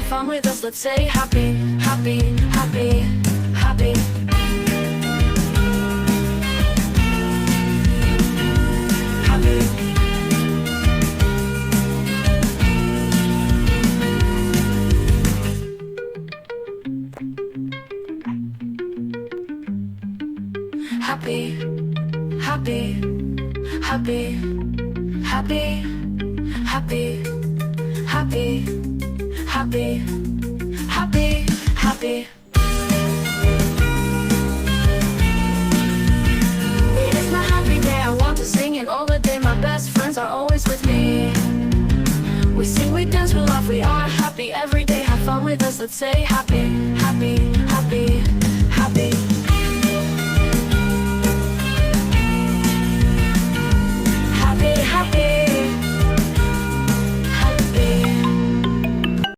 have fun with us. Let's say happy, happy, happy, happy. Happy. Happy, happy, happy, happy, happy, happy, happy, happy, happy. It is my happy day, I want to sing it all the day. My best friends are always with me. We sing, we dance, we laugh, we are happy every day. Have fun with us, let's say happy, happy, happy.